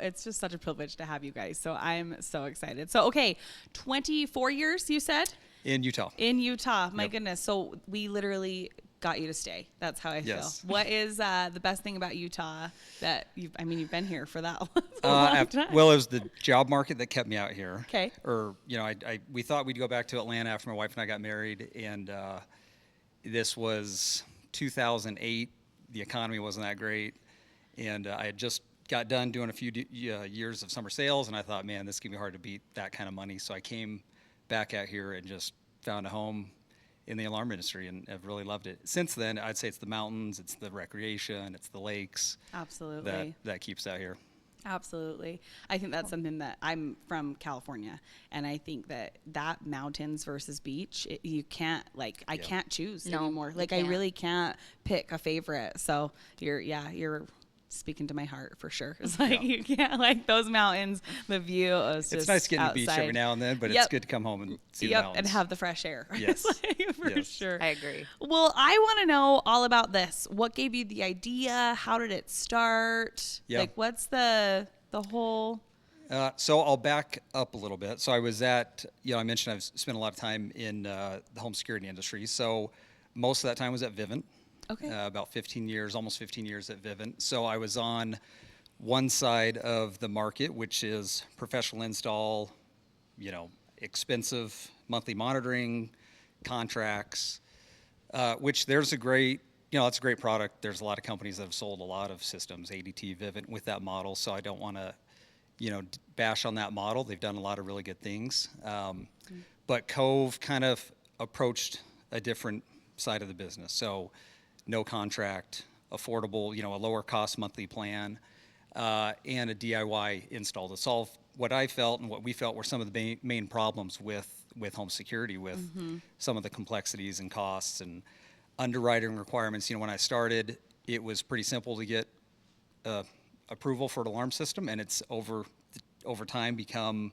it's just such a privilege to have you guys. So I'm so excited. So, okay, 24 years, you said? In Utah. In Utah. My goodness. So we literally got you to stay. That's how I feel. What is the best thing about Utah that you've been here for that long time? Well, it was the job market that kept me out here. Okay. Or, we thought we'd go back to Atlanta after my wife and I got married. And this was 2008. The economy wasn't that great. And I had just got done doing a few years of summer sales. And I thought, man, this is going to be hard to beat that kind of money. So I came back out here and just found a home in the alarm industry, and I've really loved it. Since then, I'd say it's the mountains, it's the recreation, it's the lakes. Absolutely. That keeps out here. Absolutely. I think that's something that I'm from California, and I think that mountains versus beach, you can't, I can't choose anymore. I really can't pick a favorite. So you're speaking to my heart for sure. It's you can't, those mountains, the view is just it's nice getting outside. to the beach every now and then, but it's good to come home and see the mountains. And have the fresh air. Yes. For sure. I agree. Well, I want to know all about this. What gave you the idea? How did it start? What's the whole... So I'll back up a little bit. So I was at, I mentioned I've spent a lot of time in the home security industry. So most of that time was at Vivint. Okay. About 15 years, almost 15 years at Vivint. So I was on one side of the market, which is professional install, expensive monthly monitoring, contracts, which there's a great, it's a great product. There's a lot of companies that have sold a lot of systems, ADT, Vivint, with that model. So I don't want to, bash on that model. They've done a lot of really good things. But Cove kind of approached a different side of the business. So no contract, affordable, a lower cost monthly plan, and a DIY install to solve what I felt and what we felt were some of the main problems with home security, with some of the complexities and costs and underwriting requirements. When I started, it was pretty simple to get approval for an alarm system, and it's over time become,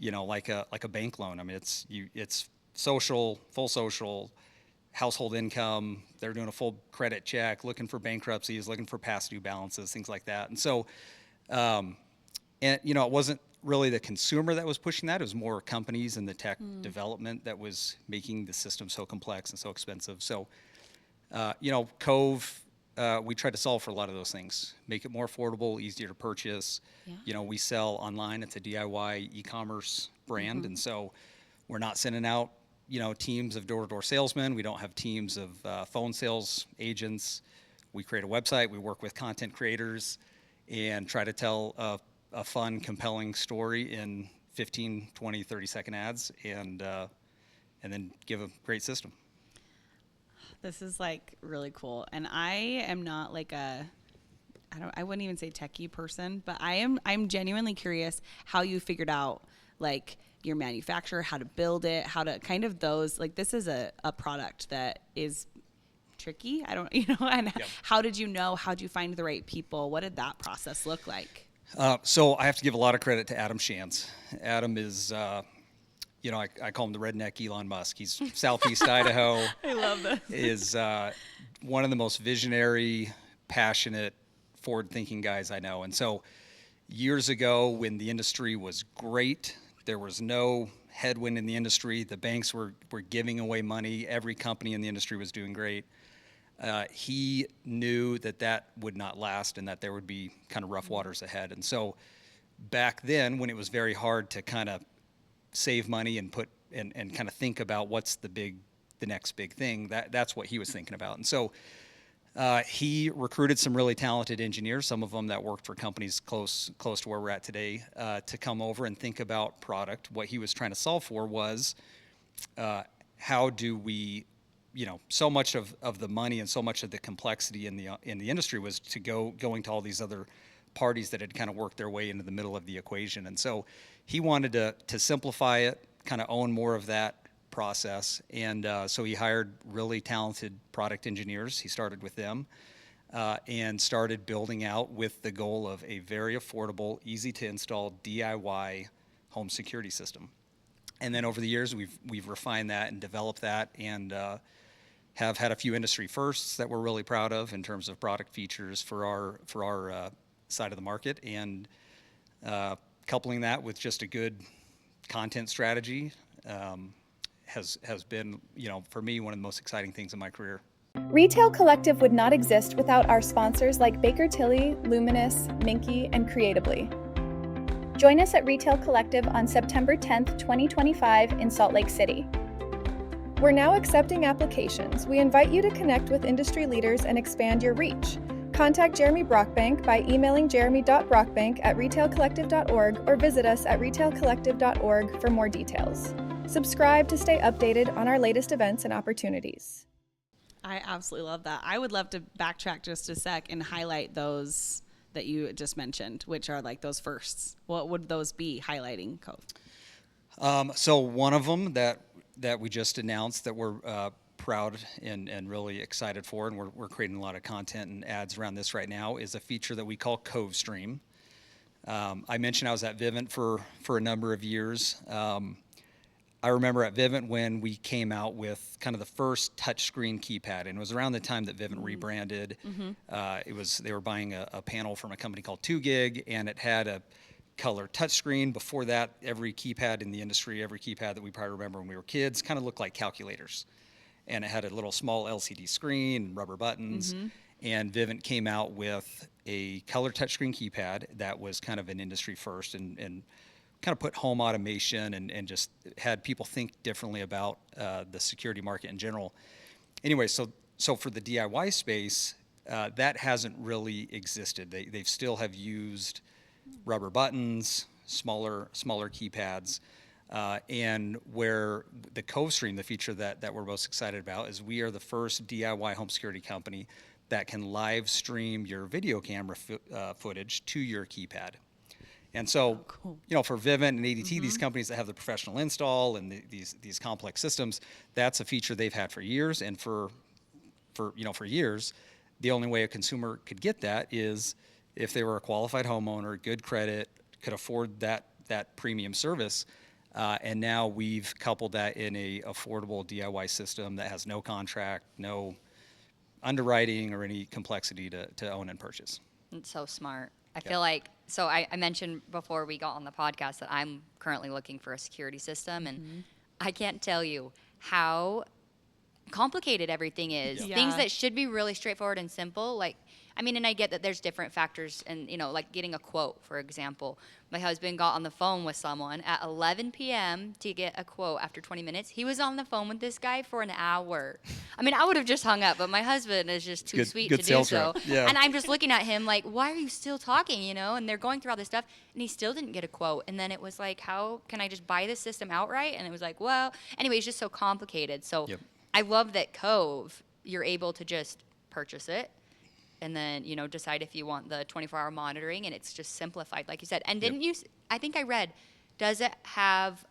like a bank loan. It's social, full social, household income. They're doing a full credit check, looking for bankruptcies, looking for past due balances, things like that. And so, it wasn't really the consumer that was pushing that. It was more companies and the tech development that was making the system so complex and so expensive. So, Cove, we tried to solve for a lot of those things, make it more affordable, easier to purchase. Yeah. We sell online. It's a DIY e-commerce brand. And so we're not sending out teams of door-to-door salesmen. We don't have teams of phone sales agents. We create a website. We work with content creators and try to tell a fun, compelling story in 15, 20, 30-second ads, and then give a great system. This is really cool. And I am not I wouldn't even say techie person, but I'm genuinely curious how you figured out your manufacturer, how to build it, how to kind of this is a product that is tricky. I don't, and how did you know, how did you find the right people? What did that process look like? So I have to give a lot of credit to Adam Shantz. Adam is, I call him the redneck Elon Musk. He's Southeast Idaho. I love this. Is one of the most visionary, passionate, forward-thinking guys I know. And so years ago when the industry was great, there was no headwind in the industry. The banks were giving away money. Every company in the industry was doing great. He knew that would not last and that there would be kind of rough waters ahead. And so back then, when it was very hard to kind of save money and put and kind of think about what's the next big thing, that's what he was thinking about. And so he recruited some really talented engineers, some of them that worked for companies close to where we're at today, to come over and think about product. What he was trying to solve for was how do we, so much of the money and so much of the complexity in the industry was to going to all these other parties that had kind of worked their way into the middle of the equation. And so he wanted to simplify it, kind of own more of that process. And so he hired really talented product engineers. He started with them and started building out with the goal of a very affordable, easy to install DIY home security system. And then over the years, we've refined that and developed that, and have had a few industry firsts that we're really proud of in terms of product features for our side of the market. And Coupling that with just a good content strategy has been, for me, one of the most exciting things in my career. Retail Collective would not exist without our sponsors like Baker Tilly, Luminous, Minky, and Creatively. Join us at Retail Collective on September 10th, 2025 in Salt Lake City. We're now accepting applications. We invite you to connect with industry leaders and expand your reach. Contact Jeremy Brockbank by emailing jeremy.brockbank@retailcollective.org or visit us at retailcollective.org for more details. Subscribe to stay updated on our latest events and opportunities. I absolutely love that. I would love to backtrack just a sec and highlight those that you just mentioned, which are like those firsts. What would those be highlighting, Cove? So one of them that we just announced that we're proud and really excited for, and we're creating a lot of content and ads around this right now, is a feature that we call Cove Stream. I mentioned I was at Vivint for a number of years. I remember at Vivint when we came out with kind of the first touchscreen keypad, and it was around the time that Vivint rebranded. They were buying a panel from a company called 2Gig, and it had a color touchscreen. Before that, every keypad in the industry, every keypad that we probably remember when we were kids, kind of looked like calculators, and it had a little small LCD screen and rubber buttons. And Vivint came out with a color touchscreen keypad that was kind of an industry first, and kind of put home automation and just had people think differently about the security market in general. Anyway, so for the DIY space, that hasn't really existed. They still have used rubber buttons, smaller keypads, and where the Cove Stream, the feature that we're most excited about, is we are the first DIY home security company that can live stream your video camera footage to your keypad. And so, cool. For Vivint and ADT, these companies that have the professional install and these complex systems, that's a feature they've had for years. And for years, the only way a consumer could get that is if they were a qualified homeowner, good credit, could afford that premium service. And now we've coupled that in a affordable DIY system that has no contract, no underwriting or any complexity to own and purchase. It's so smart. I feel like, so I mentioned before we got on the podcast that I'm currently looking for a security system, and I can't tell you how complicated everything is. Yeah. Things that should be really straightforward and simple, and I get that there's different factors, and like getting a quote, for example. My husband got on the phone with someone at 11 p.m. to get a quote after 20 minutes. He was on the phone with this guy for an hour. I would have just hung up, but my husband is just too sweet to do so. Yeah. And I'm just looking at him like, why are you still talking, And they're going through all this stuff, and he still didn't get a quote. And then it was like, how can I just buy this system outright? And it was like, well, anyway, it's just so complicated. So I love that Cove, you're able to just purchase it, and then, decide if you want the 24-hour monitoring, and it's just simplified, like you said. And didn't you, I think I read, does it have,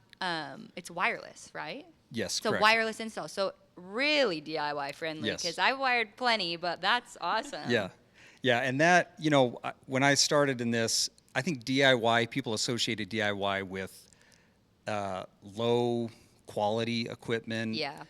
it's wireless, right? Yes, so correct. Wireless install. So really DIY friendly, because I've wired plenty, but that's awesome. Yeah, and that, when I started in this, I think DIY, people associated DIY with low quality equipment. Yeah.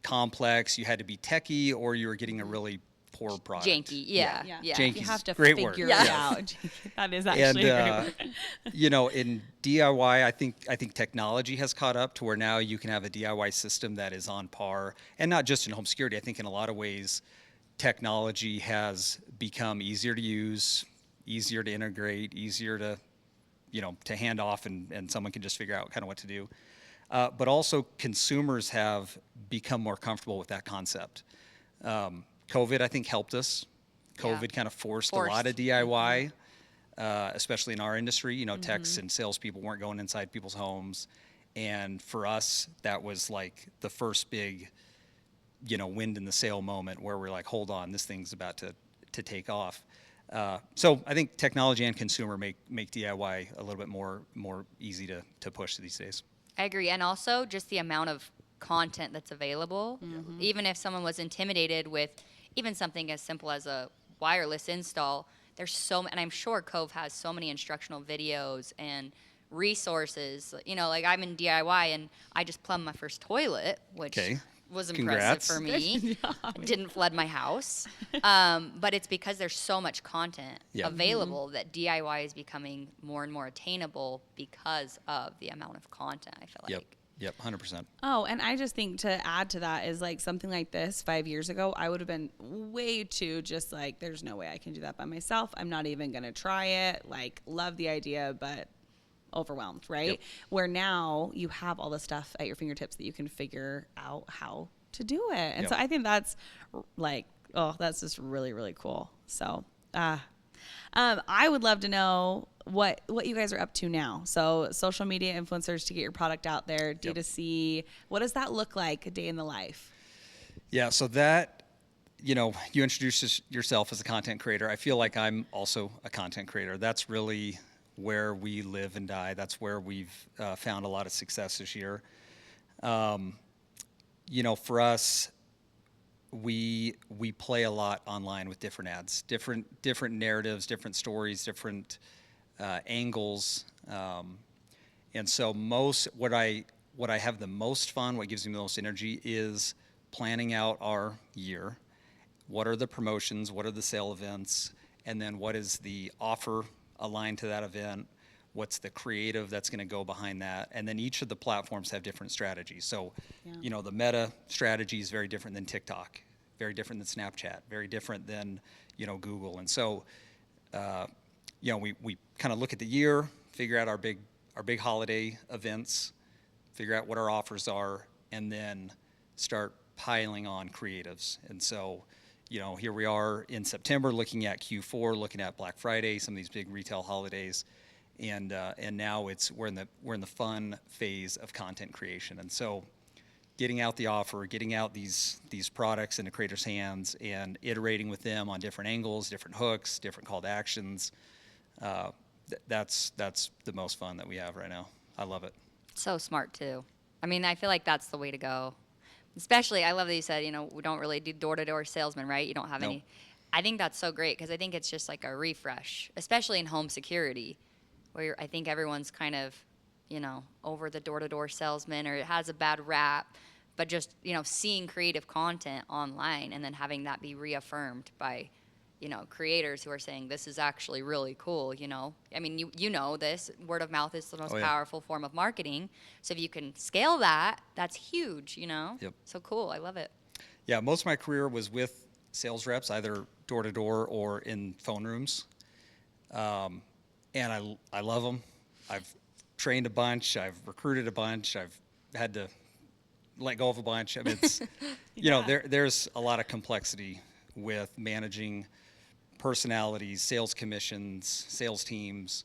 Complex. You had to be techie, or you were getting a really poor product. Janky, yeah. Janky. You have to Great figure word. it out. That is actually a great word. In DIY, I think technology has caught up to where now you can have a DIY system that is on par, and not just in home security. I think in a lot of ways, technology has become easier to use, easier to integrate, easier to, to hand off, and someone can just figure out kind of what to do. But also consumers have become more comfortable with that concept. COVID, I think, helped us. COVID kind of forced a lot of DIY, especially in our industry. Techs and salespeople weren't going inside people's homes. And for us, that was like the first big, wind in the sail moment where we're like, hold on, this thing's about to take off. So I think technology and consumer make DIY a little bit more easy to push these days. I agree. And also just the amount of content that's available. Even if someone was intimidated with even something as simple as a wireless install, there's and I'm sure Cove has so many instructional videos and resources. Like I'm in DIY and I just plumbed my first toilet, which was impressive Congrats. for me. It didn't flood my house. But it's because there's so much content Yeah. available that DIY is becoming more and more attainable because of the amount of content, I feel like. Yep, 100%. Oh, and I just think to add to that is like something like this 5 years ago, I would have been way too just like, there's no way I can do that by myself. I'm not even going to try it. Like, love the idea, but overwhelmed, right? Yep. Where now you have all the stuff at your fingertips that you can figure out how to do it. And Yep. so I think that's like, oh, that's just really, really cool. So, I would love to know what you guys are up to now. So social media influencers to get your product out there, D2C. What does that look like a day in the life? Yeah, so that, you introduce yourself as a content creator. I feel like I'm also a content creator. That's really where we live and die. That's where we've found a lot of success this year. For us, we play a lot online with different ads, different narratives, different stories, different angles, and so what I have the most fun, what gives me the most energy, is planning out our year. What are the promotions? What are the sale events? And then what is the offer aligned to that event? What's the creative that's going to go behind that? And then each of the platforms have different strategies. So, the Meta strategy is very different than TikTok, very different than Snapchat, very different than, Google. And so, we kind of look at the year, figure out our big holiday events, figure out what our offers are, and then start piling on creatives. And so, here we are in September looking at Q4, looking at Black Friday, some of these big retail holidays. And now we're in the fun phase of content creation. And so getting out the offer, getting out these products into creators' hands and iterating with them on different angles, different hooks, different call to actions. That's the most fun that we have right now. I love it. So smart too. I mean, I feel like that's the way to go. Especially, I love that you said, we don't really do door-to-door salesmen, right? You don't have any. I think that's so great because I think it's just like a refresh, especially in home security, where I think everyone's kind of, over the door-to-door salesman, or it has a bad rap. But just, seeing creative content online and then having that be reaffirmed by, creators who are saying this is actually really cool, I mean, you know this, word of mouth is the most powerful form of marketing. So if you can scale that, that's huge, Yep. So cool. I love it. Yeah, most of my career was with sales reps, either door to door or in phone rooms. And I love them. I've trained a bunch. I've recruited a bunch. I've had to let go of a bunch. I mean, it's, there's a lot of complexity with managing personalities, sales commissions, sales teams.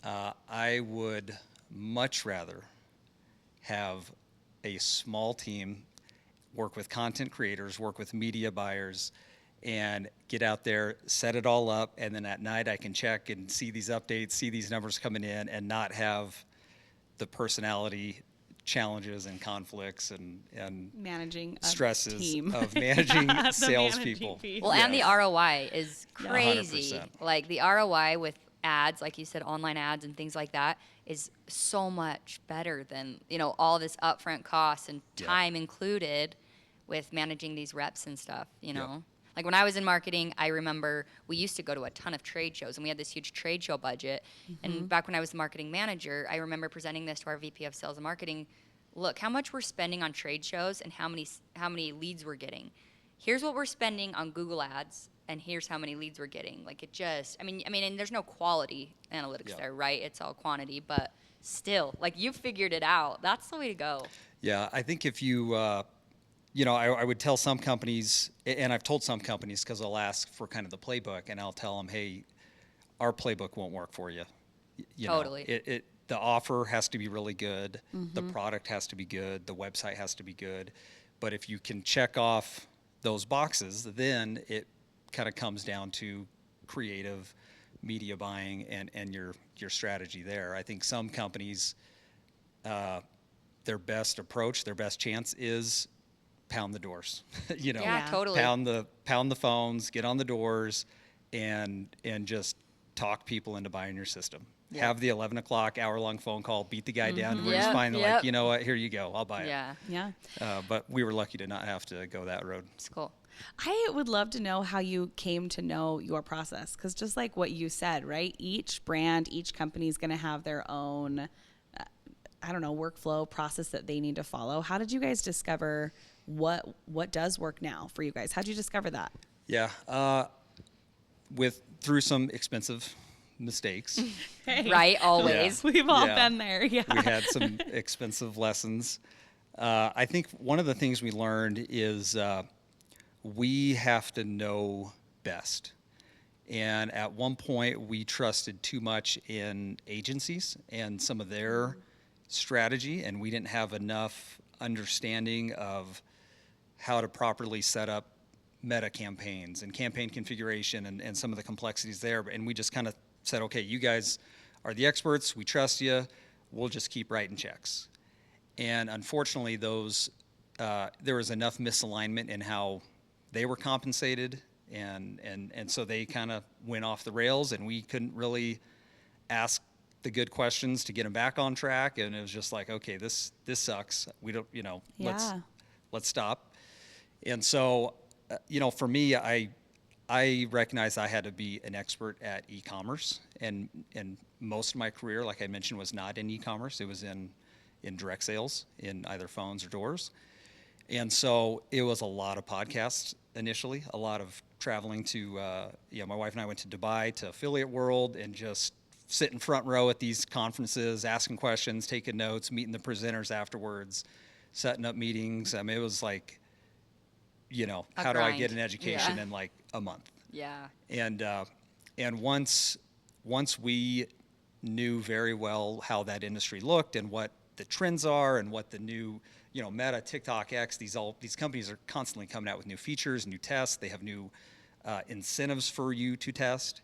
I would much rather have a small team work with content creators, work with media buyers, and get out there, set it all up, and then at night I can check and see these updates, see these numbers coming in, and not have the personality challenges and conflicts and Managing a stresses team. of managing The salespeople. managing piece. Well, and the ROI is Yeah. crazy. 100%. Like the ROI with ads, like you said, online ads and things like that, is so much better than all this upfront costs and time included with managing these reps and stuff. Like when I was in marketing, I remember we used to go to a ton of trade shows, and we had this huge trade show budget. And back when I was the marketing manager, I remember presenting this to our VP of sales and marketing. Look, how much we're spending on trade shows and how many leads we're getting. Here's what we're spending on Google ads, and here's how many leads we're getting. Like it just, I mean, and there's no quality analytics there, right? It's all quantity, but still, like you figured it out. That's the way to go. Yeah, I think if you, I would tell some companies, and I've told some companies because I'll ask for kind of the playbook, and I'll tell them, hey, our playbook won't work for you. Totally. The offer has to be really good. The product has to be good. The website has to be good. But if you can check off those boxes, then it kind of comes down to creative media buying and your strategy there. I think some companies, their best approach, their best chance is pound the doors. Yeah, totally. Pound the phones, get on the doors, and just talk people into buying your system. have the 11 o'clock hour-long phone call, beat the guy down to where he's Yep, finally yep. like, you know what, here you go, I'll buy it. Yeah, Yeah. But we were lucky to not have to go that road. it's cool. I would love to know how you came to know your process, because just like what you said, right? Each brand, each company is going to have their own, I don't know, workflow process that they need to follow. How did you guys discover what does work now for you guys? How did you discover that? Yeah, through some expensive mistakes. Hey, Right, always. we've all Yeah. been there. Yeah. We had some expensive lessons. I think one of the things we learned is we have to know best. And at one point, we trusted too much in agencies and some of their strategy, and we didn't have enough understanding of how to properly set up meta campaigns and campaign configuration and some of the complexities there. And we just kind of said, okay, you guys are the experts. We trust you. We'll just keep writing checks. And unfortunately, there was enough misalignment in how they were compensated, and so they kind of went off the rails, and we couldn't really ask the good questions to get them back on track. And it was just like, okay, this sucks. We don't, Yeah. let's stop. And so, for me, I recognized I had to be an expert at e-commerce, and most of my career, like I mentioned, was not in e-commerce. It was in direct sales, in either phones or doors. And so it was a lot of podcasts initially, a lot of traveling to, my wife and I went to Dubai to Affiliate World and just sit in front row at these conferences, asking questions, taking notes, meeting the presenters afterwards, setting up meetings. I mean, it was like, how do I get an education in like a month? Yeah. And once we knew very well how that industry looked and what the trends are and what the new, Meta, TikTok, X, these companies are constantly coming out with new features, new tests. They have new incentives for you to test.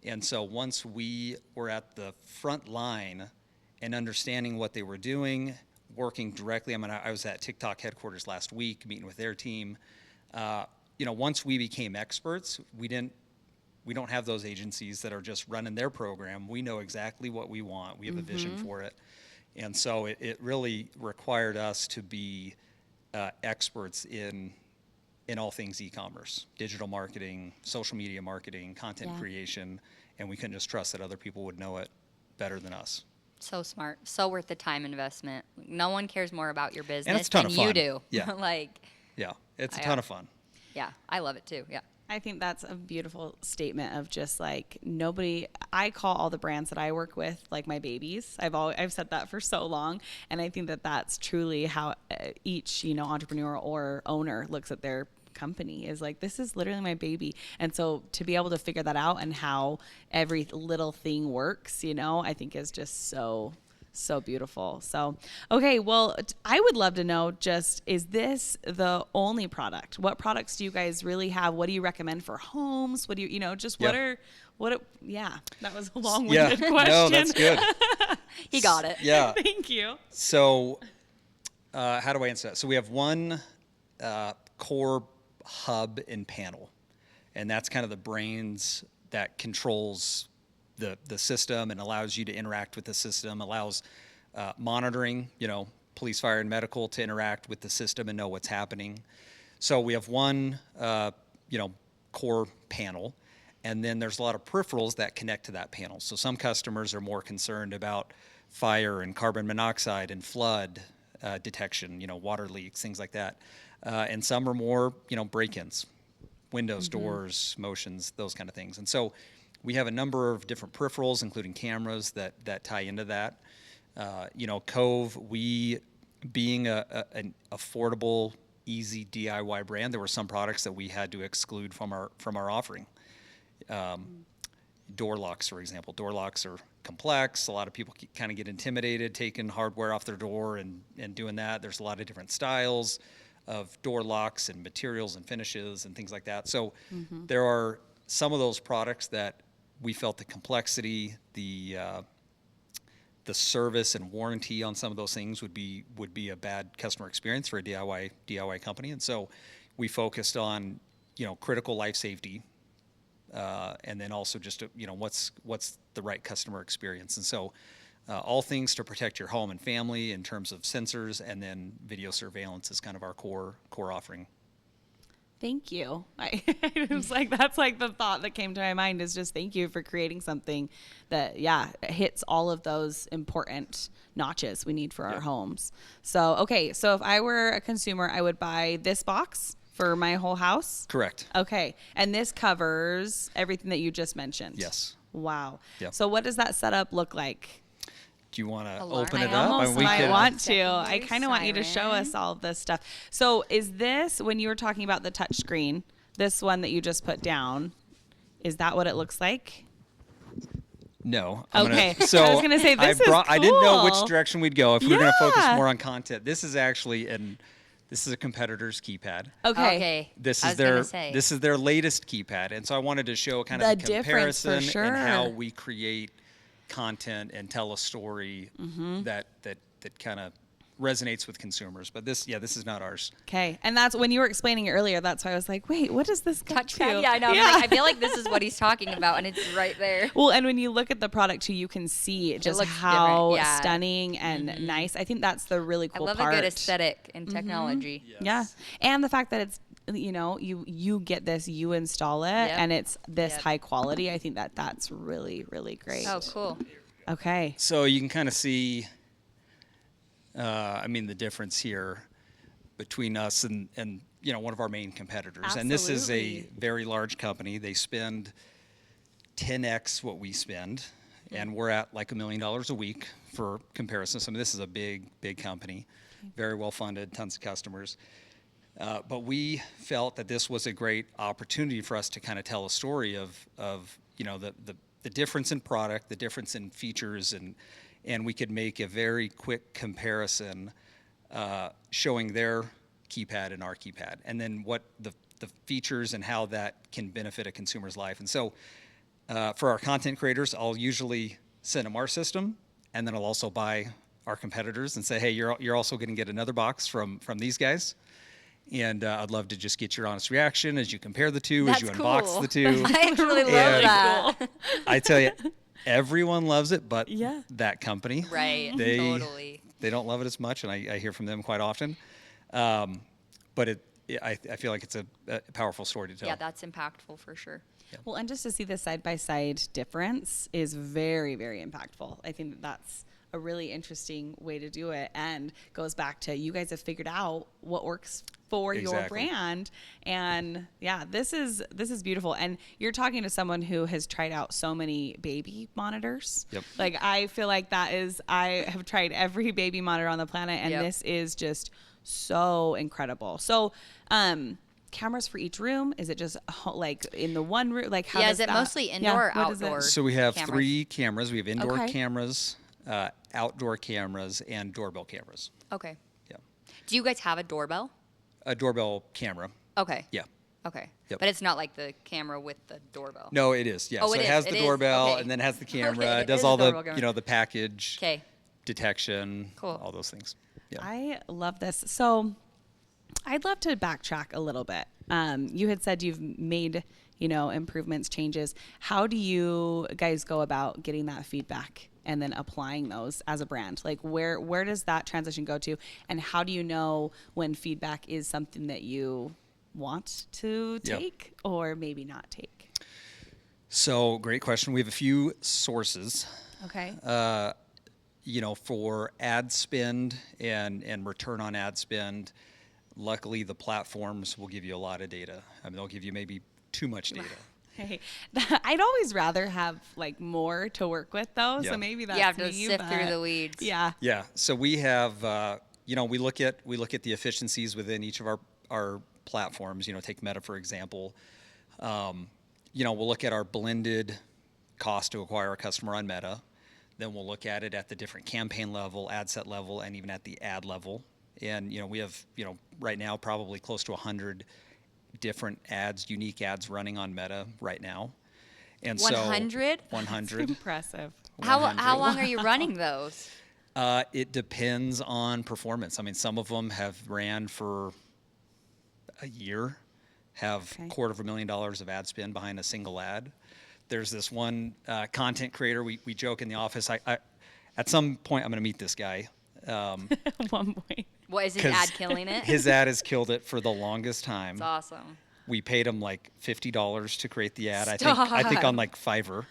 And so once we were at the front line and understanding what they were doing, working directly, I was at TikTok headquarters last week, meeting with their team. Once we became experts, we don't have those agencies that are just running their program. We know exactly what we want. We have a vision for it. And so it really required us to be experts in all things e-commerce, digital marketing, social media marketing, content creation, and we couldn't just trust that other people would know it better than us. So smart. So worth the time investment. No one cares more about your business And it's a ton than of fun. you do. Yeah. Yeah, it's a ton of fun. Yeah, I love it too. Yeah. I think that's a beautiful statement of just like I call all the brands that I work with like my babies. I've said that for so long. And I think that that's truly how each, entrepreneur or owner looks at their company is like, this is literally my baby. And so to be able to figure that out and how every little thing works, I think is just so beautiful. So, okay, well, I would love to know is this the only product? What products do you guys really have? What do you recommend for homes? What do you, that was a long-winded question. No, that's good. He got it. Yeah. Thank you. So, how do I answer that? So we have one core hub and panel, and that's kind of the brains that controls the system and allows you to interact with the system, allows monitoring, police, fire, and medical to interact with the system and know what's happening. So we have one, core panel, and then there's a lot of peripherals that connect to that panel. So some customers are more concerned about fire and carbon monoxide and flood detection, water leaks, things like that. And some are more, break-ins, windows, doors, motions, those kind of things. And so we have a number of different peripherals, including cameras that tie into that. Cove, we being an affordable, easy DIY brand, there were some products that we had to exclude from our offering. Door locks, for example. Door locks are complex. A lot of people kind of get intimidated taking hardware off their door and doing that. There's a lot of different styles of door locks and materials and finishes and things like that. So there are some of those products that we felt the complexity, the service and warranty on some of those things would be a bad customer experience for a DIY company, and so we focused on critical life safety and then also just what's the right customer experience. And so all things to protect your home and family in terms of sensors, and then video surveillance is kind of our core offering. Thank you. It was like, that's like the thought that came to my mind, is just thank you for creating something that, hits all of those important notches we need for our homes. So, okay. So if I were a consumer, I would buy this box for my whole house. Correct. Okay. And this covers everything that you just mentioned. Yes. Wow. Yep. So what does that setup look like? Do you want to Alarm. open it I up? almost We might could- want to. Secondary I kind of want you to show us siren. all of this stuff. So is this, when you were talking about the touch screen, this one that you just put down, is that what it looks like? No. Okay. So I was gonna say, this is I didn't know which cool. direction we'd go. If we were going to focus Yeah. more on content, this is actually this is a competitor's keypad. Okay. This I is was gonna their say. this is their latest keypad, and so I wanted to show kind of The the difference for comparison and how sure. we create content and tell a story Mm-hmm. that kind of resonates with consumers. But this is not ours. Okay. And that's when you were explaining it earlier. That's why I was like, wait, what does this go to? Touchpad. Yeah, I know. I'm like, I feel like this is what he's talking about, and it's right there. Well, and when you look at the product too, you can see just looks how different, yeah. stunning and nice. I think that's the really I cool love part. a good aesthetic in technology. Yeah. And the fact that it's, you get this, you install it, Yep. and it's this Yep. high quality. I think that's really, really great. Oh, cool. Okay. So you can kind of see, the difference here between us and one of our main competitors. And this is a Absolutely. very large company. They spend 10x what we spend, and we're at like $1 million a week for comparison. So this is a big company, very well funded, tons of customers. But we felt that this was a great opportunity for us to kind of tell a story of the difference in product, the difference in features, and we could make a very quick comparison showing their keypad and our keypad, and then what the features and how that can benefit a consumer's life. And so for our content creators, I'll usually send them our system, and then I'll also buy our competitors and say, hey, you're also going to get another box from these guys. And I'd love to just get your honest reaction as you compare the two, as you That's unbox cool. the two. I actually love And- that. I tell you, everyone loves it, but Yeah. that company, Right. They Totally. they don't love it as much, and I hear from them quite often. But I feel like it's a powerful story to tell. Yeah, that's impactful for sure. Well, and just to see the side-by-side difference is very, very impactful. I think that's a really interesting way to do it, and goes back to, you guys have figured out what works for your Exactly. brand. And yeah, this is beautiful. And you're talking to someone who has tried out so many baby monitors. Yep. Like, I feel like I have tried every baby monitor on the planet, and Yep. this is just so incredible. So, cameras for each room? Is it just like in the one room? Like, how Yeah, does is it that- mostly indoor or what is it? outdoor? So we have Cameras. 3 cameras. We have indoor Okay. cameras, outdoor cameras, and doorbell cameras. Okay. Yeah, Do you guys have a doorbell? a doorbell camera. Okay. Yeah. Okay. Yep. But it's not like the camera with the doorbell. No, it is. Yeah. Oh, so it it is, has it the is. doorbell, Okay. and then it has the camera. Okay, It it does is all a the doorbell camera. the package Okay. detection. Cool. All those things. Yeah. I love this. So I'd love to backtrack a little bit. You had said you've made, improvements, changes. How do you guys go about getting that feedback and then applying those as a brand? Like, where does that transition go to? And how do you know when feedback is something that you want to Yep. take or maybe not take? So great question. We have a few sources. Okay. For ad spend and return on ad spend. Luckily, the platforms will give you a lot of data. They'll give you maybe too much data. Hey, I'd always rather have like more to work with though. Yeah. So maybe that's You have to me, sift through but- the weeds. Yeah. Yeah. So we have, we look at the efficiencies within each of our platforms. Take Meta for example. We'll look at our blended cost to acquire a customer on Meta. Then we'll look at it at the different campaign level, ad set level, and even at the ad level. And we have right now probably close to 100 different ads, unique ads running on Meta right now. And 100? So 100. Impressive. How 100. long are you running those? It depends on performance. Some of them have ran for a year, have $250,000 of ad spend behind a single ad. There's this one content creator, we joke in the office, I at some point I'm going to meet this guy. At one point. What is his ad killing it? His ad has killed it for the longest time. It's awesome. We paid him like $50 to create the ad. I think on like Fiverr.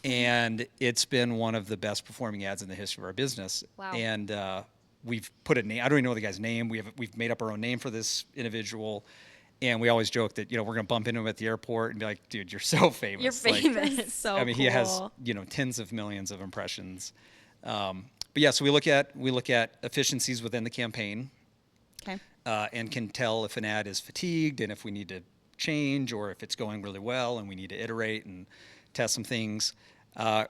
And it's been one of the best performing ads in the history of our business. Wow. And we've put a name. I don't even know the guy's name. We've made up our own name for this individual. And we always joke that, we're going to bump into him at the airport and be like, dude, you're so famous. You're famous. That's so I mean, cool. he has, tens of millions of impressions. But yeah, so we look at efficiencies within the campaign. Okay. And can tell if an ad is fatigued and if we need to change, or if it's going really well and we need to iterate and test some things.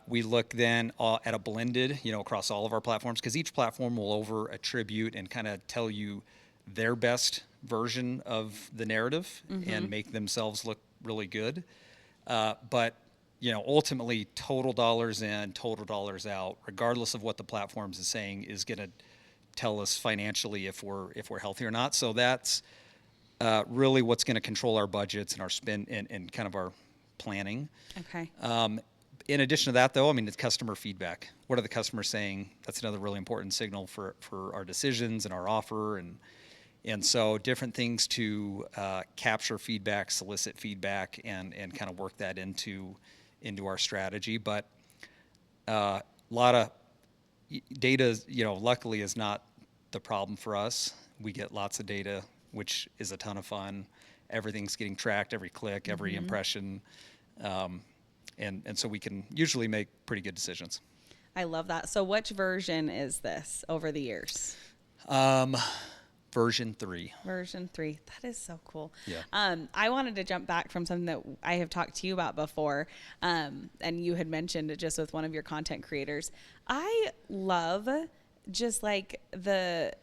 We look then at a blended, across all of our platforms, because each platform will over attribute and kind of tell you their best version of the narrative and make themselves look really good. But ultimately, total dollars in, total dollars out, regardless of what the platforms is saying, is going to tell us financially if we're healthy or not. So that's really what's going to control our budgets and our spend and kind of our planning. Okay. In addition to that, though, it's customer feedback. What are the customers saying? That's another really important signal for our decisions and our offer, and so different things to capture feedback, solicit feedback, and kind of work that into our strategy. But a lot of data, luckily is not the problem for us. We get lots of data, which is a ton of fun. Everything's getting tracked, every click, every impression. And so we can usually make pretty good decisions. I love that. So which version is this over the years? Version 3. Version 3. That is so cool. Yeah. I wanted to jump back from something that I have talked to you about before, and you had mentioned it just with one of your content creators. I love just like the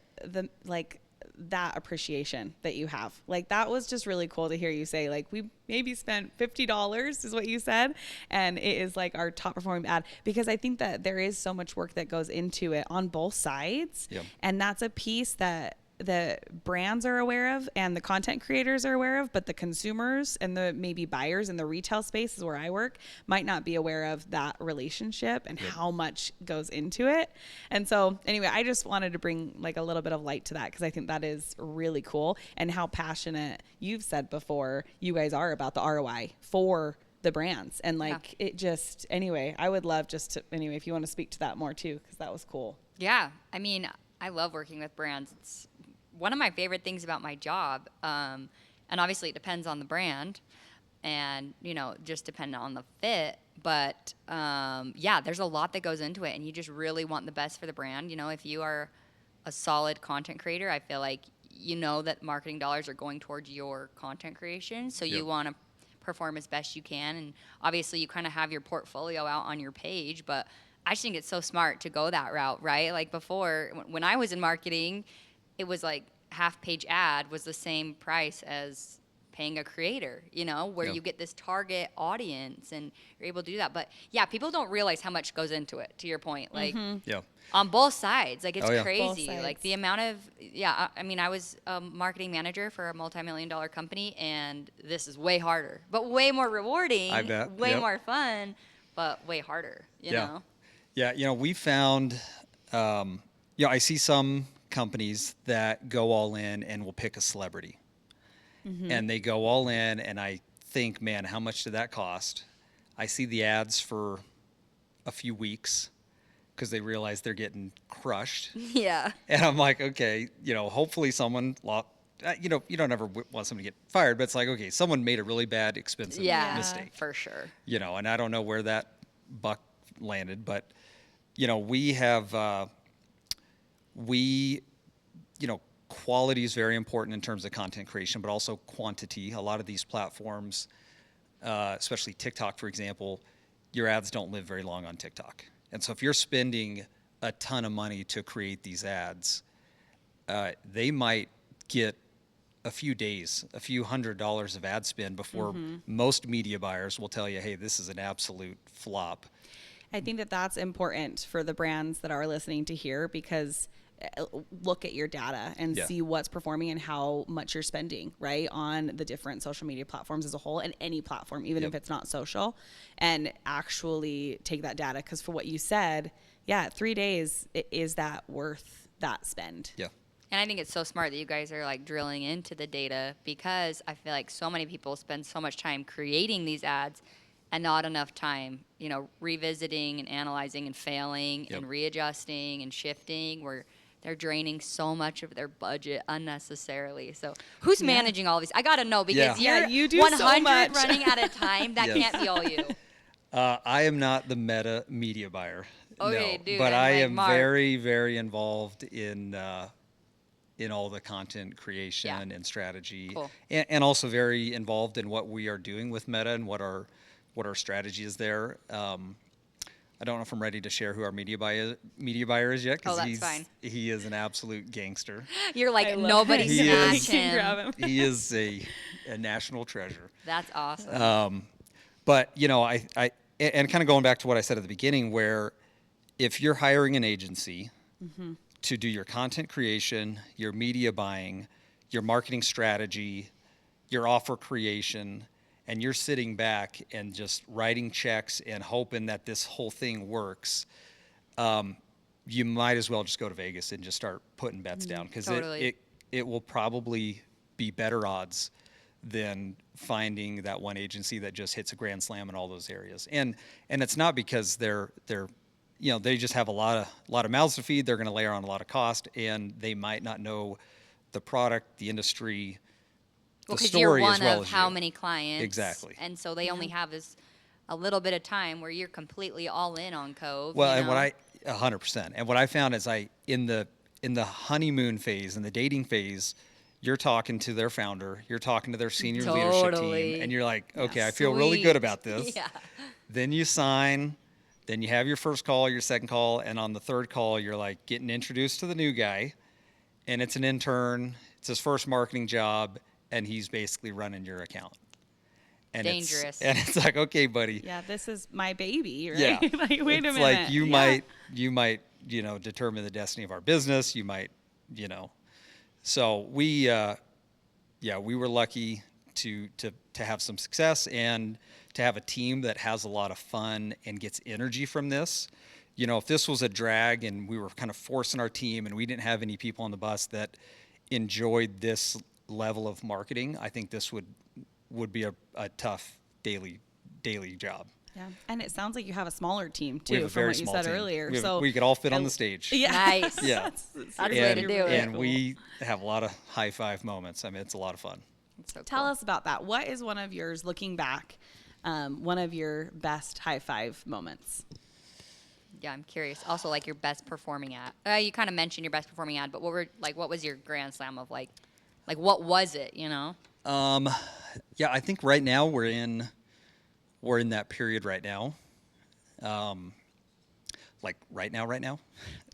that appreciation that you have. Like, that was just really cool to hear you say, like, we maybe spent $50 is what you said, and it is like our top performing ad, because I think that there is so much work that goes into it on both sides. Yep. And that's a piece that the brands are aware of and the content creators are aware of, but the consumers and the maybe buyers in the retail space is where I work might not be aware of that relationship and how much goes into it. And so anyway, I just wanted to bring like a little bit of light to that, because I think that is really cool, and how passionate you've said before you guys are about the ROI for the brands. And like, it just, anyway, I would love just to, anyway, if you want to speak to that more too, because that was cool. Yeah. I love working with brands. It's one of my favorite things about my job. And obviously it depends on the brand and, just depending on the fit. But there's a lot that goes into it, and you just really want the best for the brand. If you are a solid content creator, I feel like that marketing dollars are going towards your content creation. So you want to perform as best you can. And obviously you kind of have your portfolio out on your page, but I just think it's so smart to go that route, right? Like before, when I was in marketing, it was like half-page ad was the same price as paying a creator, where you get this target audience and you're able to do that. But yeah, people don't realize how much goes into it, to your point. Like on both sides, like it's crazy. Like the amount of, I was a marketing manager for a multi-million-dollar company, and this is way harder, but way more rewarding, I bet. way more fun, but way harder, you know? Yeah, we found, I see some companies that go all in and will pick a celebrity. And they go all in, and I think, man, how much did that cost? I see the ads for a few weeks because they realize they're getting crushed. Yeah. And I'm like, okay, hopefully someone, you don't ever want someone to get fired, but it's like, okay, someone made a really bad, expensive mistake. For sure. And I don't know where that buck landed, but, we have, quality is very important in terms of content creation, but also quantity. A lot of these platforms, especially TikTok, for example, your ads don't live very long on TikTok. And so if you're spending a ton of money to create these ads, they might get a few days, a few $100s of ad spend before most media buyers will tell you, hey, this is an absolute flop. I think that that's important for the brands that are listening to hear, because look at your data and Yeah. see what's performing and how much you're spending, right, on the different social media platforms as a whole, and any platform, even if it's not social, and actually take that data. Because for what you said, 3 days, is that worth that spend? Yeah. And I think it's so smart that you guys are like drilling into the data, because I feel like so many people spend so much time creating these ads and not enough time, revisiting and analyzing and failing Yep. and readjusting and shifting, where they're draining so much of their budget unnecessarily. So who's managing all these? I got to know, because Yeah. you're You do 100 so much. running at a time. That Yes. can't be all you. I am not the meta media buyer. Okay, no, dude, but and, I like, am Mark. very, very involved in all the content creation Yeah. and strategy, Cool. and also very involved in what we are doing with Meta and what our strategy is there. I don't know if I'm ready to share who our media buyer is yet, because Oh, that's fine. he is an absolute gangster. You're like, I love nobody it. He snatch is- Can grab him. him. He is a national treasure. That's awesome. But I and kind of going back to what I said at the beginning, where if you're hiring an agency to do your content creation, your media buying, your marketing strategy, your offer creation, and you're sitting back and just writing checks and hoping that this whole thing works, you might as well just go to Vegas and just start putting bets down, because Totally. it will probably be better odds than finding that one agency that just hits a grand slam in all those areas. And it's not because they're they just have a lot of mouths to feed. They're going to layer on a lot of cost, and they might not know the product, the industry, the Because you're story one as well of as how you. many clients. Exactly. And so they only have a little bit of time where you're completely all in on Cove. Well, you and what know? 100%. And what I found is in the honeymoon phase, in the dating phase, you're talking to their founder, you're talking to their senior leadership Totally. team, and you're like, okay, I feel really good Sweet. about this. Yeah. Then you sign, then you have your first call, your second call, and on the third call, you're like getting introduced to the new guy, and it's an intern, it's his first marketing job, and he's basically running your account. And Dangerous. It's like, okay, buddy. Yeah, this is my baby, right? Yeah. Like, wait a It's minute. like you Yeah. might, determine the destiny of our business. You might, So we were lucky to have some success and to have a team that has a lot of fun and gets energy from this. If this was a drag and we were kind of forcing our team and we didn't have any people on the bus that enjoyed this level of marketing, I think this would be a tough daily job. Yeah, and it sounds like you have a smaller team We too, have a from very what you small said team. earlier. So we could all fit on I- the stage. Yeah, Nice. Yeah. That's the way to do it. And we have a lot of high five moments. I mean, it's a lot of fun. That's so Tell cool. us about that. What is one of yours, looking back, one of your best high five moments? Yeah, I'm curious. Also, like your best performing ad. You kind of mentioned your best performing ad, but what was your grand slam of like what was it? Yeah, I think right now we're in that period right now. Like right now.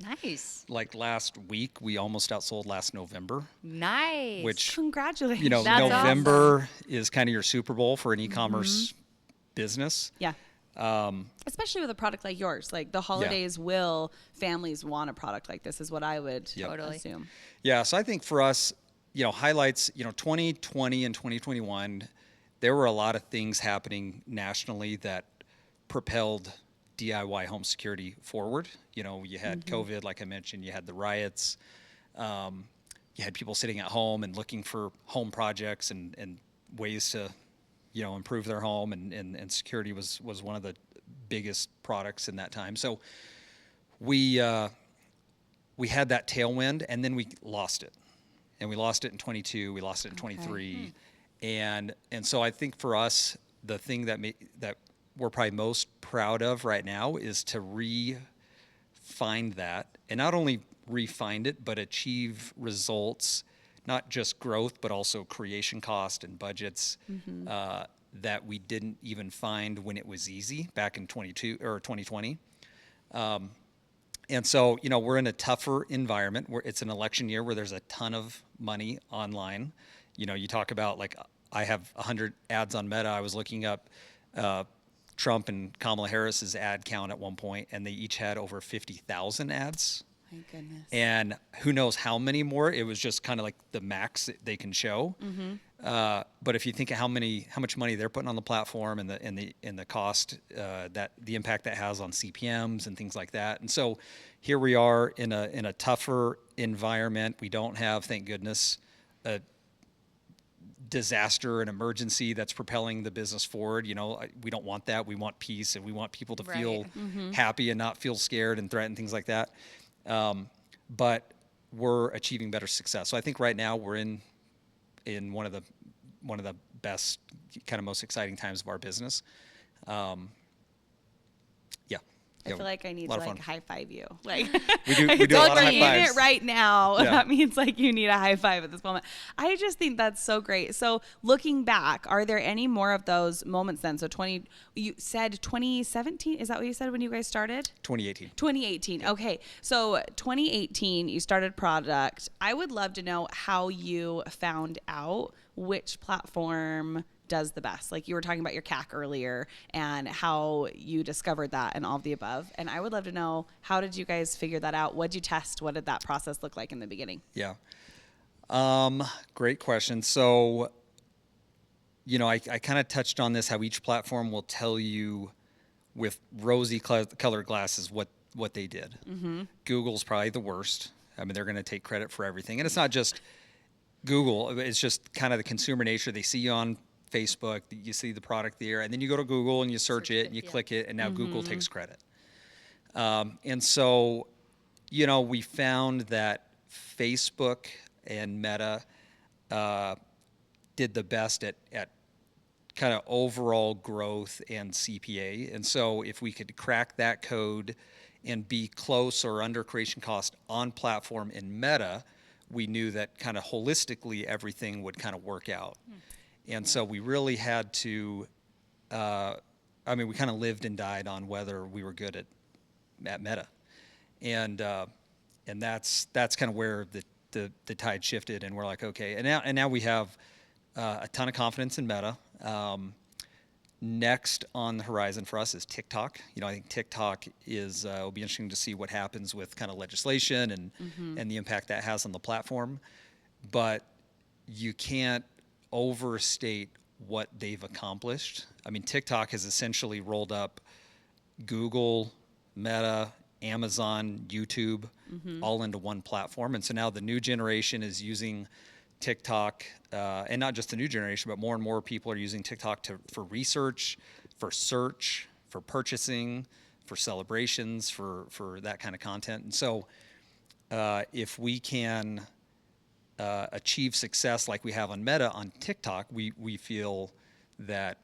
Nice. Like last week, we almost outsold last November, Nice. which Congratulations. That's November is kind of your Super Bowl for an e-commerce business. Yeah. Especially with a product like yours, like the holidays families want a product like this, is what I would Totally. assume. Yeah, so I think for us, highlights, 2020 and 2021, there were a lot of things happening nationally that propelled DIY home security forward. You had COVID, like I mentioned, you had the riots, you had people sitting at home and looking for home projects and ways to, improve their home, and security was one of the biggest products in that time. So we had that tailwind, and then we lost it. And we lost it in 22, we lost it in 23. And so I think for us, the thing that we're probably most proud of right now is to re-find that, and not only re-find it, but achieve results, not just growth, but also creation cost and budgets that we didn't even find when it was easy back in 22 or 2020. And so, we're in a tougher environment where it's an election year where there's a ton of money online. You talk about, like, I have 100 ads on Meta. I was looking up Trump and Kamala Harris's ad count at one point, and they each had over 50,000 ads My goodness. And who knows how many more. It was just kind of like the max that they can show. But if you think of how much money they're putting on the platform and the cost, that the impact that has on CPMs and things like that. And so here we are in a tougher environment. We don't have, thank goodness, a disaster and emergency that's propelling the business forward. We don't want that. We want peace, and we want people to feel happy and not feel scared and threatened, things like that. But we're achieving better success. So I think right now we're in one of the best, kind of most exciting times of our business. I feel like I need to high five you. Like we do a lot of high fives. It right now. Yeah. That means like you need a high five at this moment. I just think that's so great. So looking back, are there any more of those moments then? So you said 2017, is that what you said when you guys started? 2018. 2018. Okay. So 2018, you started product. I would love to know how you found out which platform does the best. Like you were talking about your CAC earlier and how you discovered that and all of the above. And I would love to know, how did you guys figure that out? What did you test? What did that process look like in the beginning? Yeah. Great question. So, I kind of touched on this, how each platform will tell you with rosy colored glasses what they did. Google's probably the worst. I mean, they're going to take credit for everything. And it's not just Google. It's just kind of the consumer nature. They see you on Facebook, you see the product there, and then you go to Google and you search it and you click it, and now Google takes credit. And so, we found that Facebook and Meta did the best at kind of overall growth and CPA. And so if we could crack that code and be close or under creation cost on platform in Meta, we knew that kind of holistically everything would kind of work out. And so we really had to, we kind of lived and died on whether we were good at Meta. And that's kind of where the tide shifted, and we're like, okay. And now we have a ton of confidence in Meta. Next on the horizon for us is TikTok. I think TikTok will be interesting to see what happens with kind of legislation and the impact that has on the platform. But you can't overstate what they've accomplished. I mean, TikTok has essentially rolled up Google, Meta, Amazon, YouTube, all into one platform. And so now the new generation is using TikTok, and not just the new generation, but more and more people are using TikTok for research, for search, for purchasing, for celebrations, for that kind of content. And so if we can achieve success like we have on Meta on TikTok, we feel that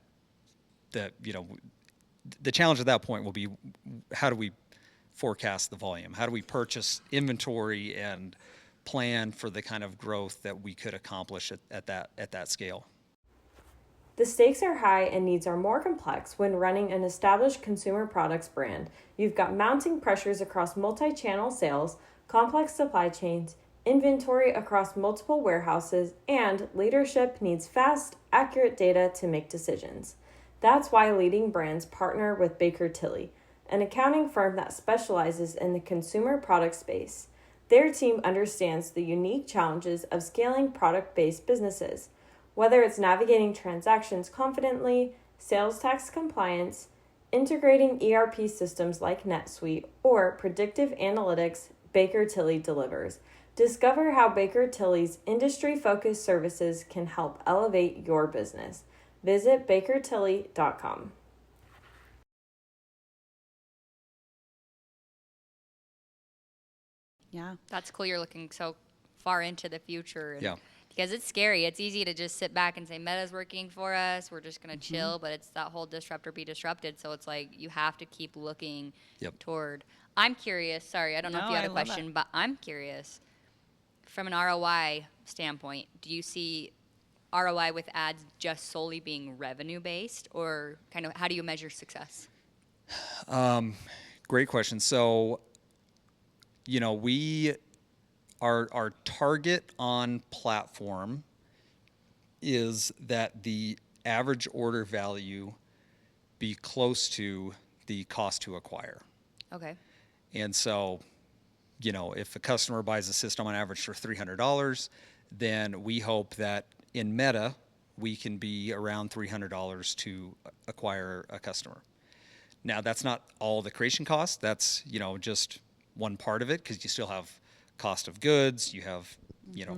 the challenge at that point will be, how do we forecast the volume? How do we purchase inventory and plan for the kind of growth that we could accomplish at that scale? The stakes are high and needs are more complex when running an established consumer products brand. You've got mounting pressures across multi-channel sales, complex supply chains, inventory across multiple warehouses, and leadership needs fast, accurate data to make decisions. That's why leading brands partner with Baker Tilly, an accounting firm that specializes in the consumer product space. Their team understands the unique challenges of scaling product-based businesses, whether it's navigating transactions confidently, sales tax compliance, integrating ERP systems like NetSuite, or predictive analytics. Baker Tilly delivers. Discover how Baker Tilly's industry-focused services can help elevate your business. Visit bakertilly.com. Yeah. That's cool. You're looking so far into the future. And Yeah. Because it's scary. It's easy to just sit back and say, Meta's working for us. We're just going to chill. But it's that whole disrupt or be disrupted. So it's like you have to keep looking toward. I'm curious. Sorry, I don't know if you had a question, but I'm curious. From an ROI standpoint, do you see ROI with ads just solely being revenue based, or kind of how do you measure success? Great question. So, our target on platform is that the average order value be close to the cost to acquire. Okay. And so if a customer buys a system on average for $300, then we hope that in Meta, we can be around $300 to acquire a customer. Now, that's not all the creation cost. That's, just one part of it, because you still have cost of goods. You have,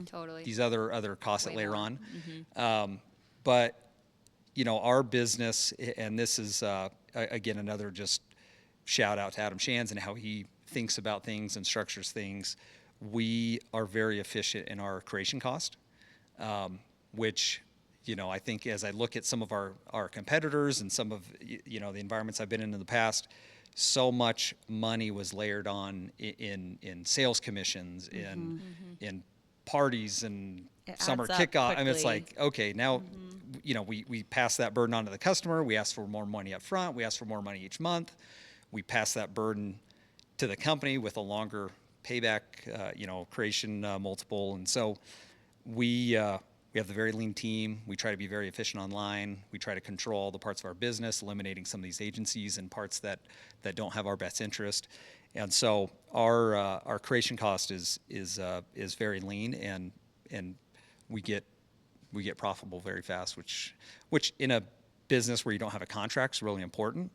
Totally. these other costs Way that layer more. on. But, our business, and this is, again, another just shout out to Adam Shands and how he thinks about things and structures things. We are very efficient in our creation cost, which, I think as I look at some of our competitors and some of, the environments I've been in the past, so much money was layered on in sales commissions, in parties and It summer adds up kickoff. I mean, it's quickly. like, okay, now, we pass that burden on to the customer. We ask for more money up front. We ask for more money each month. We pass that burden to the company with a longer payback, creation multiple. And so we have a very lean team. We try to be very efficient online. We try to control all the parts of our business, eliminating some of these agencies and parts that don't have our best interest. And so our creation cost is very lean, and we get profitable very fast, which in a business where you don't have a contract is really important.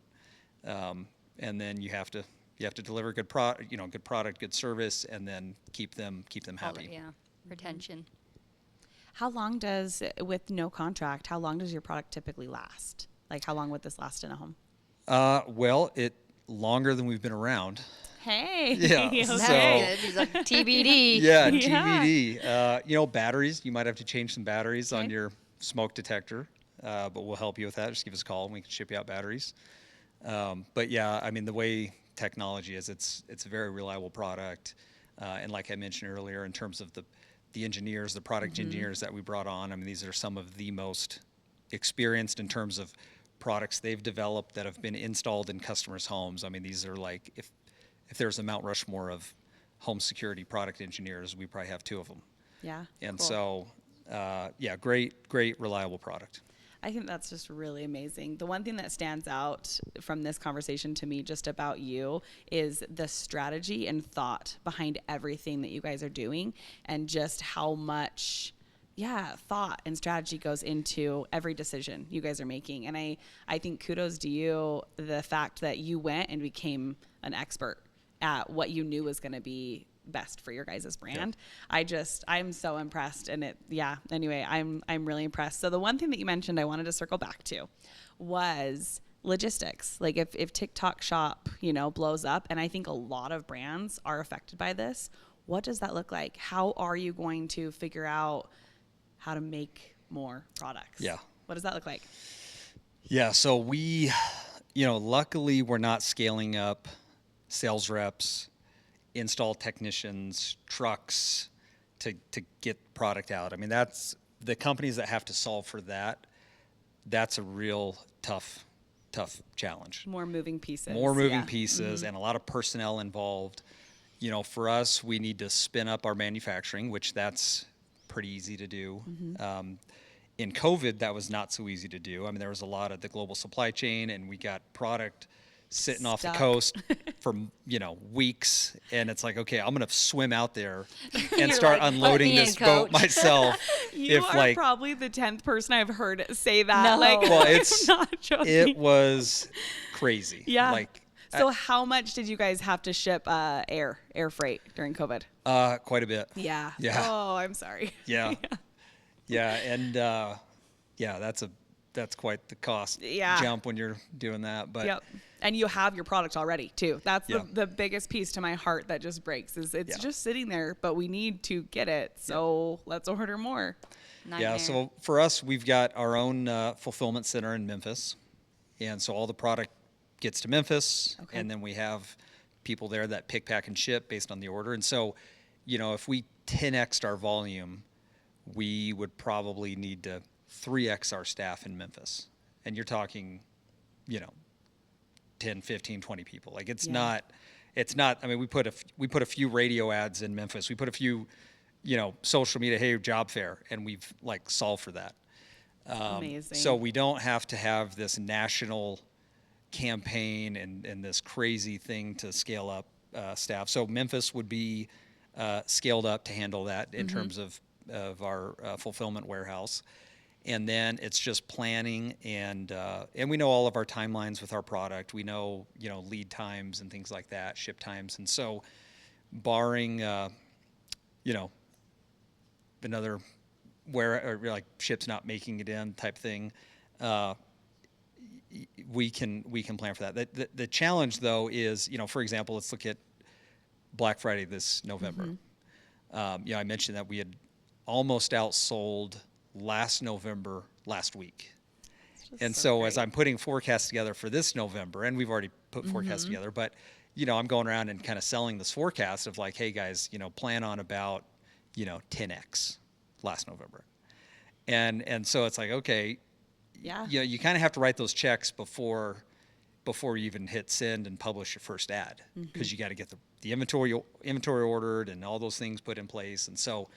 And then you have to deliver good product, good service, and then keep them happy. Yeah. Retention. How long with no contract, how long does your product typically last? Like, how long would this last in a home? Well, longer than we've been around. Hey. Yeah, Okay. so- It's like TBD. Yeah, Yeah. TBD. Batteries. You might have to change some batteries on Okay. your smoke detector, but we'll help you with that. Just give us a call and we can ship you out batteries. But yeah, I mean, the way technology is, it's a very reliable product. And like I mentioned earlier, in terms of the engineers, the product engineers that we brought on, I mean, these are some of the most experienced in terms of products they've developed that have been installed in customers' homes. I mean, these are like, if there's a Mount Rushmore of home security product engineers, we probably have two of them. Yeah. And Cool. so, great, reliable product. I think that's just really amazing. The one thing that stands out from this conversation to me just about you is the strategy and thought behind everything that you guys are doing, and just how much thought and strategy goes into every decision you guys are making. And I think kudos to you, the fact that you went and became an expert at what you knew was going to be best for your guys' brand. Yeah. I'm so impressed. And anyway, I'm really impressed. So the one thing that you mentioned I wanted to circle back to was logistics. Like if TikTok Shop, blows up, and I think a lot of brands are affected by this, what does that look like? How are you going to figure out how to make more products? Yeah. What does that look like? Yeah, so we, luckily we're not scaling up sales reps, install technicians, trucks to get product out. I mean, that's the companies that have to solve for that. That's a real tough challenge. More moving pieces. And a lot of personnel involved. For us, we need to spin up our manufacturing, which that's pretty easy to do. In COVID, that was not so easy to do. I mean, there was a lot of the global supply chain, and we got product sitting off the Stuck. coast for weeks, and it's like, okay, I'm gonna swim out there and You're start like, "Put unloading me in, this boat coach." myself. You are probably the 10th person I've heard say that. No. Well, I'm not joking. it was crazy. Yeah. Like, So how much did you guys have to ship air freight during COVID? quite a bit. Yeah. Yeah. Oh, I'm sorry. Yeah. Yeah, and that's quite the cost jump when you're doing that. But Yep. And you have your product already too. That's Yeah. the biggest piece to my heart that just breaks is it's Yeah. just sitting there, but we need to get it. So let's order more. Nightmare. yeah, so for us, we've got our own fulfillment center in Memphis, and so all the product gets to Memphis, Okay. and then we have people there that pick, pack, and ship based on the order. And so, if we 10x'd our volume, we would probably need to 3x our staff in Memphis. And you're talking, 10, 15, 20 people. Like it's not, I mean, we put a few radio ads in Memphis. We put a few, social media, hey, job fair, and we've like solved for that. Amazing. So we don't have to have this national campaign and this crazy thing to scale up staff. So Memphis would be scaled up to handle that in terms of our fulfillment warehouse. And then it's just planning, and we know all of our timelines with our product. We know, lead times and things like that, ship times. And so barring, another or like ships not making it in type thing, we can plan for that. The challenge though is, for example, let's look at Black Friday this November. I mentioned that we had almost outsold last November last week. And so as I'm putting forecasts together for this November, and we've already put forecasts together, but I'm going around and kind of selling this forecast of like, hey guys, plan on about 10x last November. And so it's like, okay, you kind of have to write those checks before you even hit send and publish your first ad, because you got to get the inventory ordered and all those things put in place. And so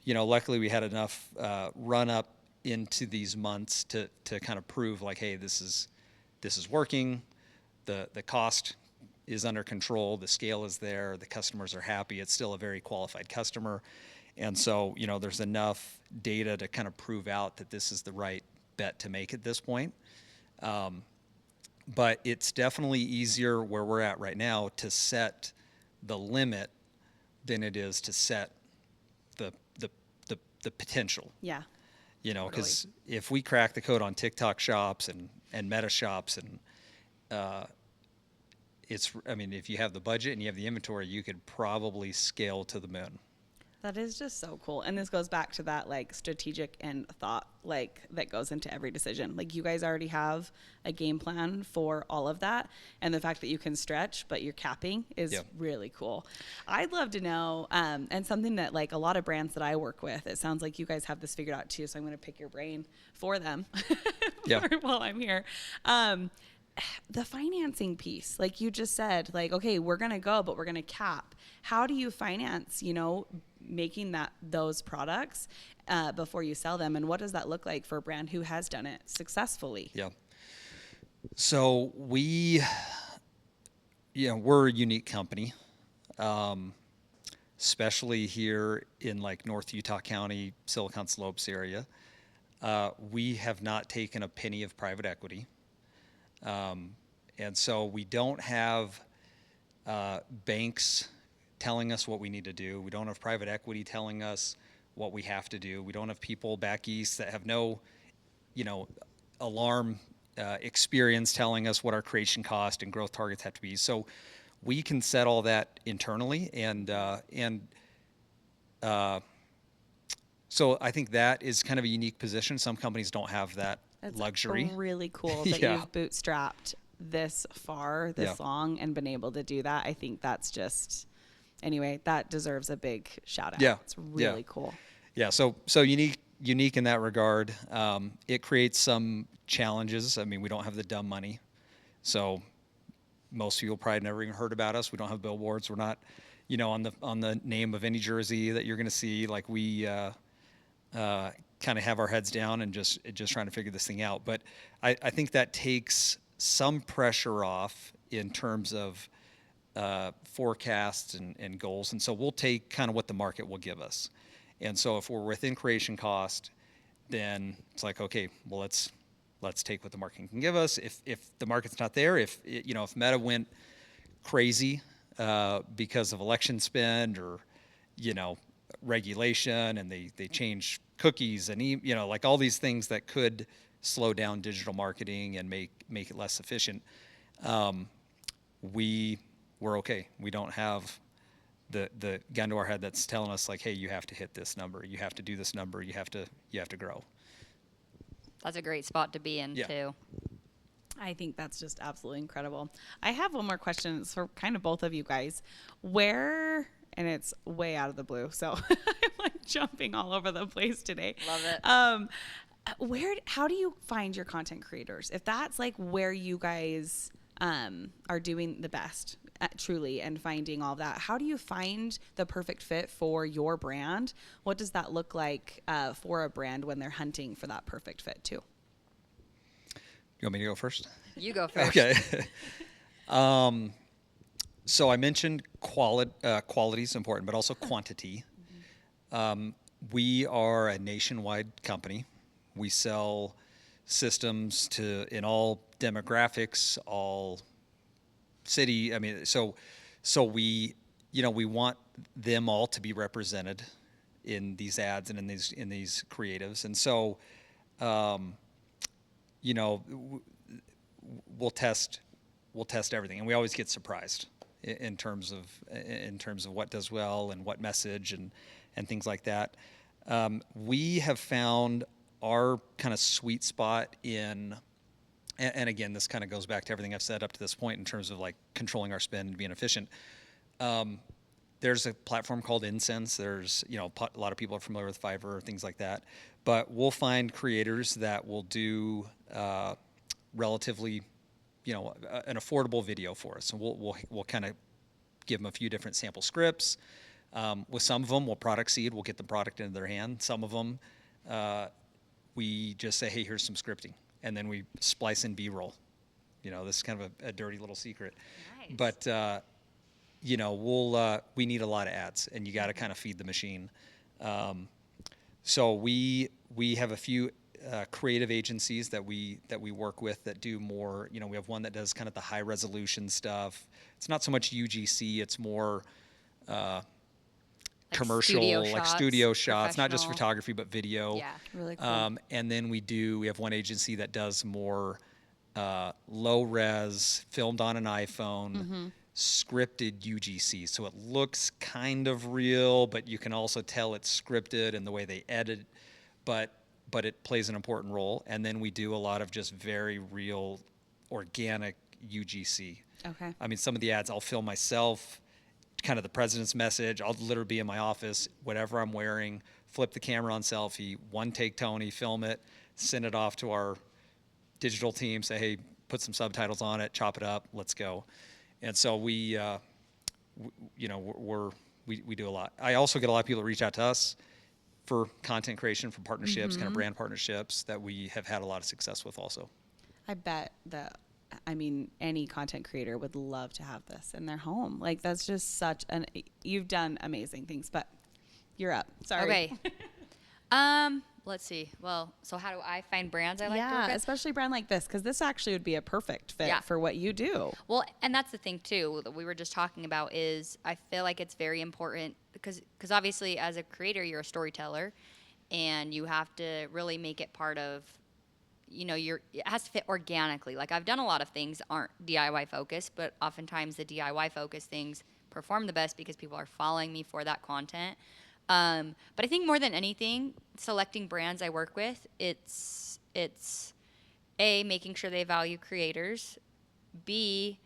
luckily we had enough run up into these months to kind of prove like, hey, this is working. The cost is under control. The scale is there. The customers are happy. It's still a very qualified customer. And so, there's enough data to kind of prove out that this is the right bet to make at this point. But it's definitely easier where we're at right now to set the limit than it is to set the potential. Yeah. Because if we crack the code on TikTok shops and Meta shops, and if you have the budget and you have the inventory, you could probably scale to the moon. That is just so cool. And this goes back to that like strategic and thought like that goes into every decision. Like you guys already have a game plan for all of that. And the fact that you can stretch, but you're capping is really cool. I'd love to know, and something that like a lot of brands that I work with, it sounds like you guys have this figured out too. So I'm going to pick your brain for them while I'm here. The financing piece, like you just said, like, okay, we're going to go, but we're going to cap. How do you finance, making those products before you sell them? And what does that look like for a brand who has done it successfully? Yeah. So we're a unique company, especially here in like North Utah County, Silicon Slopes area. We have not taken a penny of private equity. And so we don't have banks telling us what we need to do. We don't have private equity telling us what we have to do. We don't have people back east that have no, alarm experience telling us what our creation cost and growth targets have to be. So we can set all that internally, and so I think that is kind of a unique position. Some companies don't have that luxury. It's really cool that you've bootstrapped this far, this long, and been able to do that. I think that's just, anyway, that deserves a big shout out. Yeah. It's really cool. Yeah. So unique in that regard. It creates some challenges. I mean, we don't have the dumb money. So most people probably never even heard about us. We don't have billboards. We're not, on the name of any jersey that you're going to see. Like we, kind of have our heads down and just trying to figure this thing out. But I think that takes some pressure off in terms of forecasts and goals. And so we'll take kind of what the market will give us. And so if we're within creation cost, then it's like, okay, well, let's take what the market can give us. If the market's not there, if Meta went crazy because of election spend or, regulation, and they change cookies and like all these things that could slow down digital marketing and make it less efficient, we're okay. We don't have the gun to our head that's telling us like, hey, you have to hit this number, you have to do this number, you have to grow. That's a great spot to be in too. I think that's just absolutely incredible. I have one more question. It's for kind of both of you guys. Where, and it's way out of the blue, so I'm like jumping all over the place today. Love it. How do you find your content creators? If that's like where you guys are doing the best, truly, and finding all that, how do you find the perfect fit for your brand? What does that look like for a brand when they're hunting for that perfect fit too? You want me to go first? You go first. Okay. So I mentioned quality is important, but also quantity. We are a nationwide company. We sell systems in all demographics, all city. I mean, so we want them all to be represented in these ads and in these creatives, and so you know, we'll test everything, and we always get surprised in terms of what does well and what message and things like that. We have found our kind of sweet spot and again, this kind of goes back to everything I've said up to this point in terms of like controlling our spend and being efficient. There's a platform called Incense. There's, a lot of people are familiar with Fiverr, things like that. But we'll find creators that will do relatively, an affordable video for us. And we'll kind of give them a few different sample scripts. With some of them, we'll product seed. We'll get the product into their hand. Some of them, we just say, hey, here's some scripting. And then we splice in B-roll. This is kind of a dirty little secret. Nice. But, we need a lot of ads, and you got to kind of feed the machine. So we have a few creative agencies that we work with that do more. We have one that does kind of the high resolution stuff. It's not so much UGC; it's more commercial, studio shots, not just photography but video. Yeah, really cool. And then we have one agency that does more low res, filmed on an iPhone. Scripted UGC, so it looks kind of real, but you can also tell it's scripted and the way they edit, but it plays an important role. And then we do a lot of just very real, organic UGC. Okay. I mean, some of the ads I'll film myself, kind of the president's message. I'll literally be in my office, whatever I'm wearing, flip the camera on selfie, one take Tony, film it, send it off to our digital team, say, hey, put some subtitles on it, chop it up, let's go. And so we do a lot. I also get a lot of people that reach out to us for content creation, for partnerships, kind of brand partnerships that we have had a lot of success with also. I bet any content creator would love to have this in their home. Like, that's just you've done amazing things, but you're up. Sorry. Okay. Let's see. Well, so how do I find brands I like to work with? Especially a brand like this, because this actually would be a perfect fit for what you do. Well, and that's the thing too that we were just talking about is I feel like it's very important because obviously as a creator you're a storyteller, and you have to really make it part of, it has to fit organically. Like, I've done a lot of things aren't DIY focused, but oftentimes the DIY focused things perform the best because people are following me for that content. But I think more than anything, selecting brands I work with, it's A, making sure they value creators, B,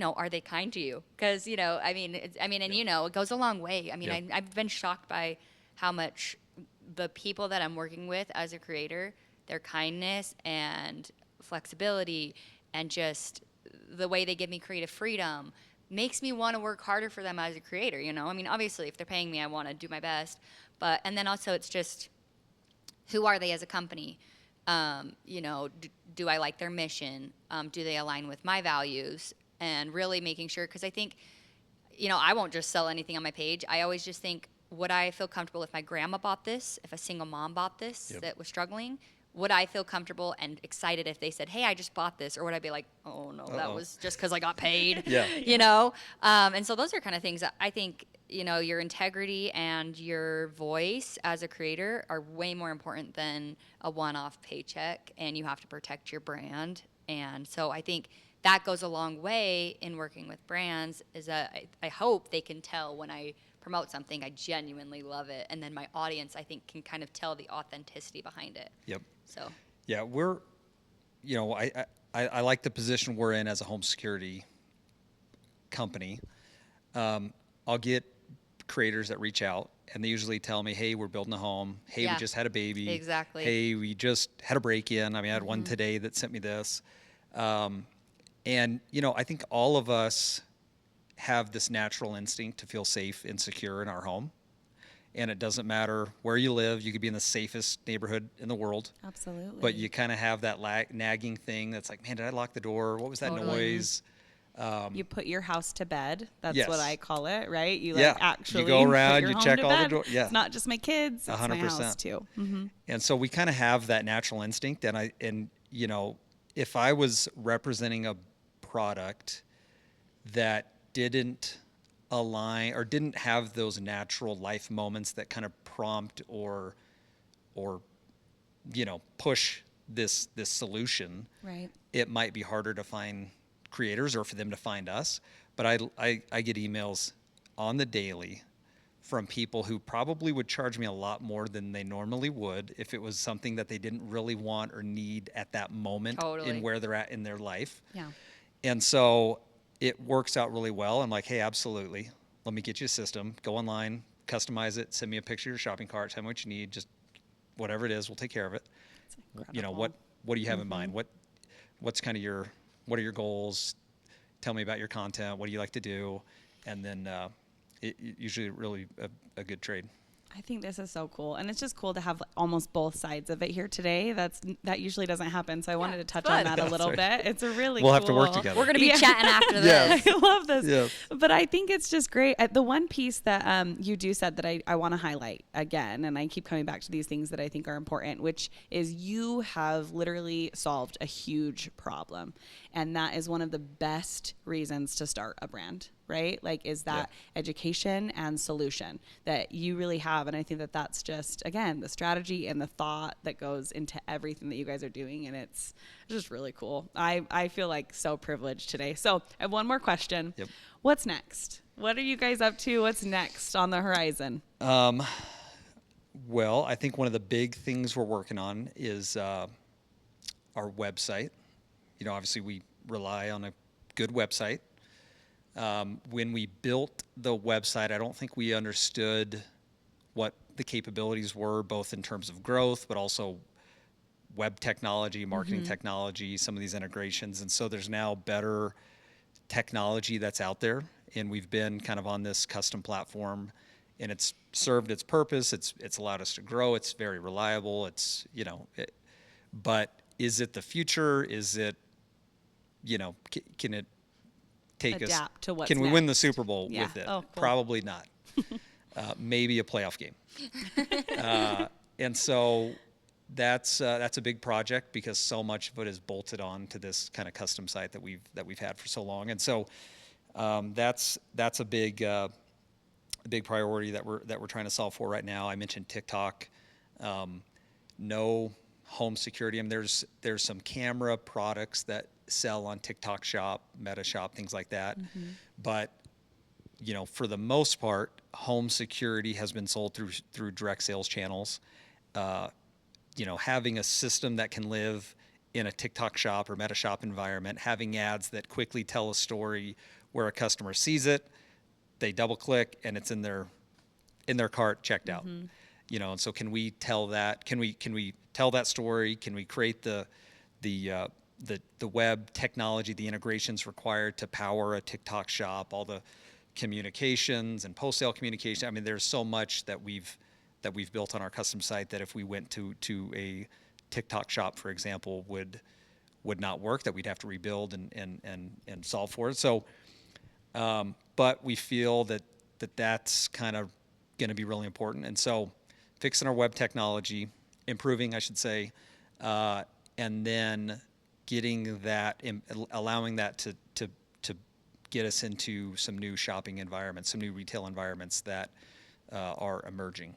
are they kind to you? Because, it goes a long way. I mean, I've been shocked by how much the people that I'm working with as a creator, their kindness and flexibility and just the way they give me creative freedom makes me want to work harder for them as a creator, I mean, obviously, if they're paying me, I want to do my best. And then also it's just, who are they as a company? Do I like their mission? Do they align with my values? And really making sure, because I think, I won't just sell anything on my page. I always just think, would I feel comfortable if my grandma bought this, if a single mom bought this that was struggling? Would I feel comfortable and excited if they said, hey, I just bought this? Or would I be like, oh, no, that was just because I got paid? And so those are kind of things that I think, your integrity and your voice as a creator are way more important than a one-off paycheck, and you have to protect your brand. And so I think that goes a long way in working with brands is that I hope they can tell when I promote something, I genuinely love it. And then my audience, I think, can kind of tell the authenticity behind it. Yep. So. Yeah, I like the position we're in as a home security company. I'll get creators that reach out, and they usually tell me, hey, we're building a home. Hey, we just had a baby. Exactly. Hey, we just had a break-in. I mean, I had one today that sent me this. And, I think all of us have this natural instinct to feel safe and secure in our home. And it doesn't matter where you live. You could be in the safest neighborhood in the world. Absolutely. But you kind of have that nagging thing that's like, man, did I lock the door? What was that noise? You put your house to bed. That's Yes. what I call it, right? You Yeah. like actually You go around, put your you home check to all the bed. door- yeah. It's not just my kids, it's my 100%. house too. Mm-hmm. And so we kind of have that natural instinct. And you know, if I was representing a product that didn't align or didn't have those natural life moments that kind of prompt or you know, push this solution, Right. it might be harder to find creators or for them to find us. But I get emails on the daily from people who probably would charge me a lot more than they normally would if it was something that they didn't really want or need at that moment Totally. in where they're at in their life. Yeah. And so it works out really well. I'm like, hey, absolutely. Let me get you a system. Go online, customize it, send me a picture of your shopping cart, tell me what you need, just whatever it is, we'll take care of it. You know, what do you have in mind? What's kind of what are your goals? Tell me about your content. What do you like to do? And then it usually really a good trade. I think this is so cool, and it's just cool to have like almost both sides of it here today. That usually doesn't happen, so I wanted to touch on that a little bit. It's a really We'll cool. have to work together. We're going to be chatting after Yes. this. I love this. Yes. But I think it's just great. The one piece that you do said that I want to highlight again, and I keep coming back to these things that I think are important, which is you have literally solved a huge problem. And that is one of the best reasons to start a brand, right? Like, is that education and solution that you really have. And I think that that's just, again, the strategy and the thought that goes into everything that you guys are doing. And it's just really cool. I feel like so privileged today. So I have one more question. Yep. What's next? What are you guys up to? What's next on the horizon? Well, I think one of the big things we're working on is our website. You know, obviously we rely on a good website. When we built the website, I don't think we understood what the capabilities were, both in terms of growth, but also web technology, marketing technology, some of these integrations. And so there's now better technology that's out there. And we've been kind of on this custom platform, and it's served its purpose. It's allowed us to grow. It's very reliable. It's, you know, but is it the future? Is it, you know, can it take Adapt us? to what's Can we win the next. Super Bowl Yeah. with it? Oh, cool. Probably not. Maybe a playoff game. And so that's a big project because so much of it is bolted on to this kind of custom site that we've had for so long. And so that's a big priority that we're trying to solve for right now. I mentioned TikTok. No home security. I mean, there's some camera products that sell on TikTok Shop, Meta Shop, things like that. But you know, for the most part, home security has been sold through direct sales channels. You know, having a system that can live in a TikTok Shop or Meta Shop environment, having ads that quickly tell a story where a customer sees it, they double click, and it's in their cart, checked out. You know, and so can we tell that? Can we tell that story? Can we create the web technology, the integrations required to power a TikTok Shop, all the communications and post-sale communication? I mean, there's so much that we've built on our custom site that if we went to a TikTok Shop, for example, would not work, that we'd have to rebuild and solve for it. So, but we feel that's kind of going to be really important. And so fixing our web technology, improving, I should say, and then getting that, allowing that to get us into some new shopping environments, some new retail environments that are emerging.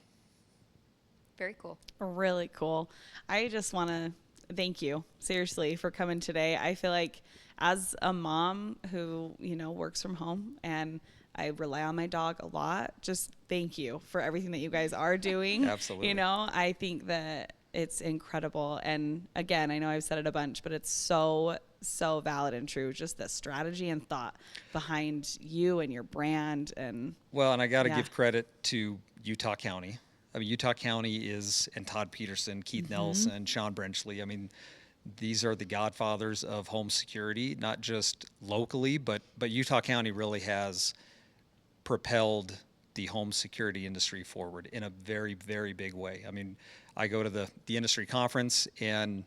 Very cool. Really cool. I just want to thank you, seriously, for coming today. I feel like as a mom who, you know, works from home and I rely on my dog a lot, just thank you for everything that you guys are doing. Absolutely. You know, I think that it's incredible. And again, I know I've said it a bunch, but it's so valid and true. Just the strategy and thought behind you and your brand. And well, and I got to give credit to Utah County. I mean, Utah County and Todd Peterson, Keith Nelson, Sean Brenchley. I mean, these are the godfathers of home security, not just locally, but Utah County really has propelled the home security industry forward in a very, very big way. I mean, I go to the industry conference, and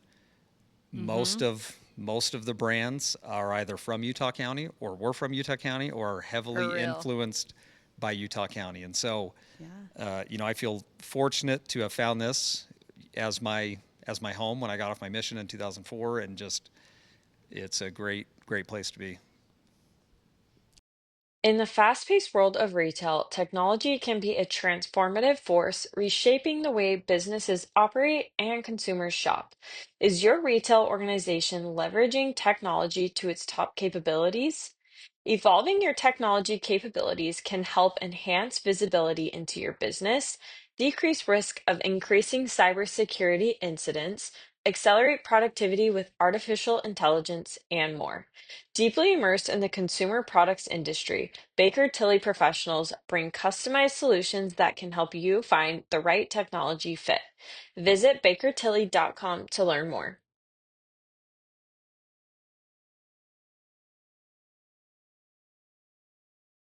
most of most of the brands are either from Utah County or were from Utah County or are For heavily real. influenced by Utah County. And so, Yeah. I feel fortunate to have found this as my home when I got off my mission in 2004, and just it's a great place to be. In the fast-paced world of retail, technology can be a transformative force, reshaping the way businesses operate and consumers shop. Is your retail organization leveraging technology to its top capabilities? Evolving your technology capabilities can help enhance visibility into your business, decrease risk of increasing cybersecurity incidents, accelerate productivity with artificial intelligence, and more. Deeply immersed in the consumer products industry, Baker Tilly professionals bring customized solutions that can help you find the right technology fit. Visit bakertilly.com to learn more.